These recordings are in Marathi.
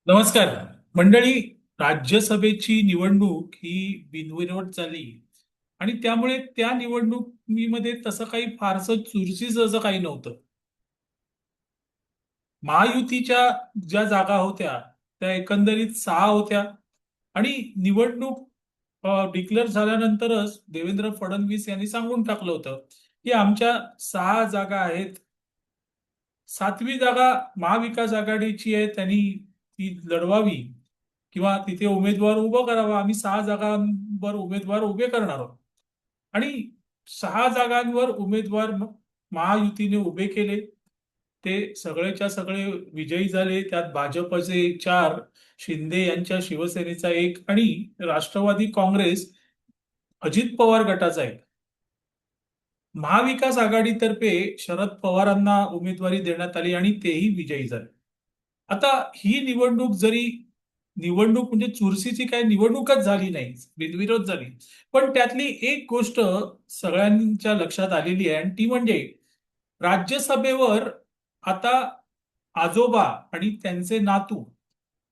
नमस्कार मंडळी. राज्यसभेची निवडणूक ही बिनविरोध झाली आणि त्यामुळे त्या निवडणुकीमध्ये तसं काही फारसं चुरशीचं असं काही नव्हतं. महायुतीच्या ज्या जागा होत्या त्या एकंदरीत 6 होत्या आणि निवडणूक डिक्लेअर झाल्यानंतरच देवेंद्र फडणवीस यांनी सांगून टाकलं होतं की आमच्या 6 जागा आहेत. 7वी जागा महाविकास आघाडीची आहे, त्यांनी ती लढवावी किंवा तिथे उमेदवार उभं करावा. आम्ही 6 जागांवर उमेदवार उभे करणार आहोत आणि 6 जागांवर उमेदवार महायुतीने उभे केले. ते सगळेच्या सगळे विजयी झाले. त्यात भाजपचे 4, शिंदे यांच्या शिवसेनेचा 1 आणि राष्ट्रवादी काँग्रेस अजित पवार गटाचा 1. महाविकास आघाडीतर्फे शरद पवारांना उमेदवारी देण्यात आली आणि तेही विजयी झाले. आता ही निवडणूक म्हणजे चुरशीची काही निवडणूकच झाली नाही, बिनविरोध झाली. पण त्यातली एक गोष्ट सगळ्यांच्या लक्षात आलेली आहे आणि ती म्हणजे राज्यसभेवर आता आजोबा आणि त्यांचे नातू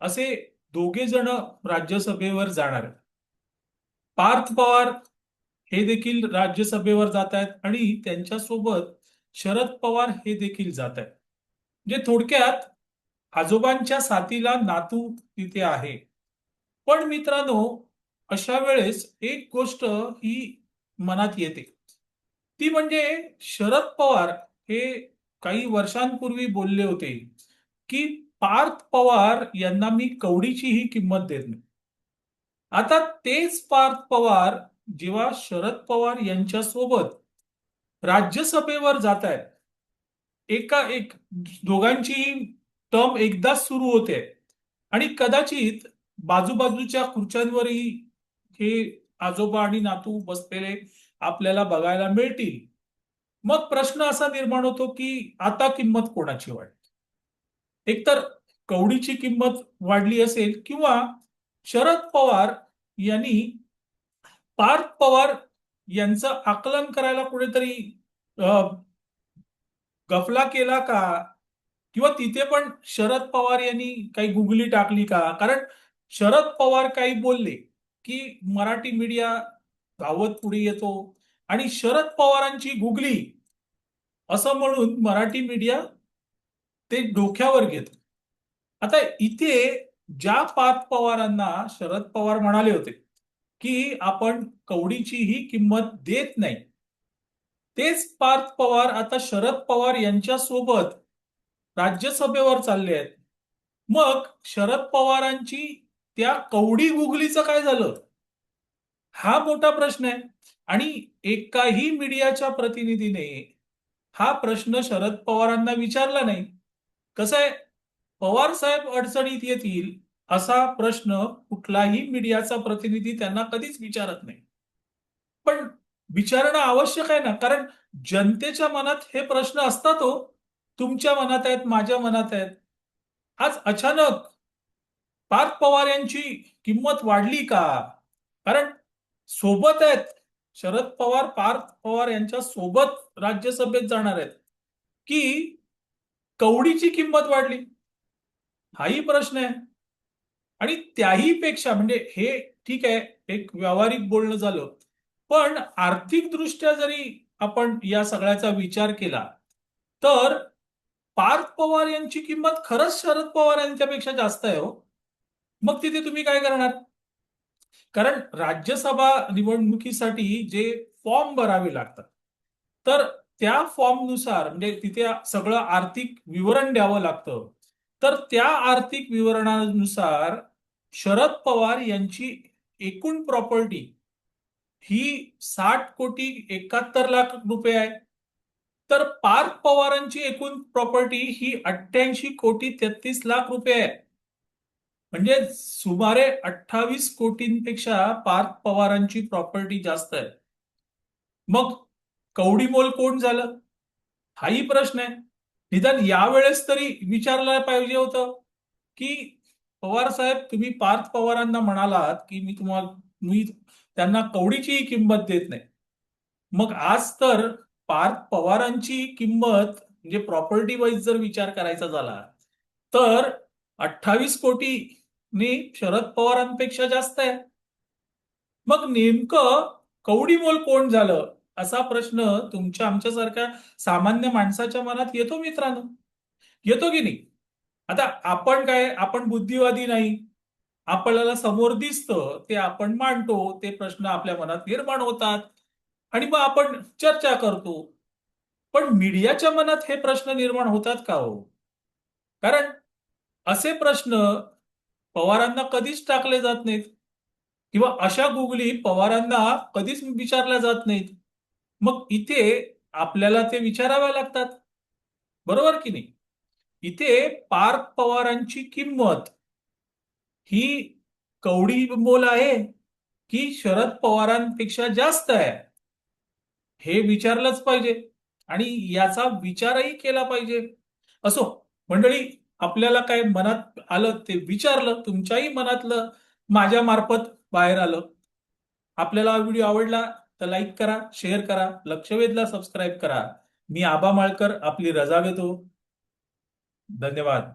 असे दोघे जण राज्यसभेवर जाणार आहेत. पार्थ पवार हे देखील राज्यसभेवर जात आहेत आणि त्यांच्यासोबत शरद पवार हे देखील जात आहेत. म्हणजे थोडक्यात आजोबांच्या साथीला नातू तिथे आहे. पण मित्रांनो, अशा वेळेस एक गोष्ट ही मनात येते, ती म्हणजे शरद पवार हे काही वर्षांपूर्वी बोलले होते की पार्थ पवार यांना मी कवडीचीही किंमत देत नाही. आता तेच पार्थ पवार जेव्हा शरद पवार यांच्या सोबत राज्यसभेवर जात आहेत, एक दोघांची टर्म एकदाच सुरू होते आणि कदाचित बाजूबाजूच्या खुर्च्यांवरही हे आजोबा आणि नातू बसलेले आपल्याला बघायला मिळतील. मग प्रश्न असा निर्माण होतो की आता किंमत कोणाची वाढते? एकतर कवडीची किंमत वाढली असेल किंवा शरद पवार यांनी पार्थ पवार यांचं आकलन करायला कुठेतरी अ, गफला केला का? किंवा तिथे पण शरद पवार यांनी काही गुगली टाकली का? कारण शरद पवार काही बोलले की मराठी मीडिया धावत पुढे येतो आणि शरद पवारांची गुगली असं म्हणून मराठी मीडिया ते डोक्यावर घेत. आता इथे ज्या पार्थ पवारांना शरद पवार म्हणाले होते की आपण कवडीचीही किंमत देत नाही, तेच पार्थ पवार आता शरद पवार यांच्या सोबत राज्यसभेवर चालले आहेत. मग शरद पवारांची त्या कवडी गुगलीचं काय झालं? हा मोठा प्रश्न आहे. आणि एकाही मीडियाच्या प्रतिनिधीने हा प्रश्न शरद पवारांना विचारला नाही. कसं आहे, पवार साहेब अडचणीत येतील असा प्रश्न कुठलाही मीडियाचा प्रतिनिधी त्यांना कधीच विचारत नाही. पण विचारणं आवश्यक आहे ना, कारण जनतेच्या मनात हे प्रश्न असतात हो. तुमच्या मनात आहेत, माझ्या मनात आहेत. आज अचानक पार्थ पवार यांची किंमत वाढली का? कारण सोबत आहेत. शरद पवार पार्थ पवार यांच्या सोबत राज्यसभेत जाणार आहेत की कवडीची किंमत वाढली? हाही प्रश्न आहे. आणि त्याही पेक्षा म्हणजे हे ठीक आहे, एक व्यावहारिक बोलणं झालं. पण आर्थिक दृष्ट्या जरी आपण या सगळ्याचा विचार केला तर पार्थ पवार यांची किंमत खरंच शरद पवार यांच्यापेक्षा जास्त आहे हो. मग तिथे तुम्ही काय करणार? कारण राज्यसभा निवडणुकीसाठी जे फॉर्म भरावे लागतात, तर त्या फॉर्मनुसार म्हणजे तिथे सगळं आर्थिक विवरण द्यावं लागतं. तर त्या आर्थिक विवरणानुसार शरद पवार यांची एकूण प्रॉपर्टी ही 60 कोटी 71 लाख रुपये आहे. तर पार्थ पवारांची एकूण प्रॉपर्टी ही 88 कोटी 33 लाख रुपये आहे. म्हणजे सुमारे 28 कोटींपेक्षा पार्थ पवारांची प्रॉपर्टी जास्त आहे. मग कवडी मोल कोण झालं? हाही प्रश्न आहे. निदान यावेळेस तरी विचारलं पाहिजे होतं की पवार साहेब, तुम्ही पार्थ पवारांना म्हणालात की मी त्यांना कवडीचीही किंमत देत नाही. मग आज तर पार्थ पवारांची किंमत म्हणजे प्रॉपर्टी वाईज जर विचार करायचा झाला तर 28 कोटींनी शरद पवारांपेक्षा जास्त आहे. मग नेमकं कवडीमोल कोण झालं असा प्रश्न तुमच्या आमच्यासारख्या सामान्य माणसाच्या मनात येतो मित्रांनो. येतो की नाही? आता आपण काय, आपण बुद्धिवादी नाही. आपल्याला समोर दिसतं ते आपण मांडतो, ते प्रश्न आपल्या मनात निर्माण होतात आणि मग आपण चर्चा करतो. पण मीडियाच्या मनात हे प्रश्न निर्माण होतात का हो? कारण असे प्रश्न पवारांना कधीच टाकले जात नाहीत किंवा अशा गुगली पवारांना कधीच विचारल्या जात नाहीत. मग इथे आपल्याला ते विचाराव्या लागतात. बरोबर की नाही? इथे पार्थ पवारांची किंमत ही कवडी मोल आहे की शरद पवारांपेक्षा जास्त आहे, हे विचारलंच पाहिजे आणि याचा विचारही केला पाहिजे. असो मंडळी, आपल्याला काय मनात आलं ते विचारलं, तुमच्याही मनातलं माझ्या मार्फत बाहेर आलं. आपल्याला हा व्हिडिओ आवडला तर लाईक करा, शेअर करा, लक्षवेधला सबस्क्राईब करा. मी आबा माळकर आपली रजा घेतो. धन्यवाद.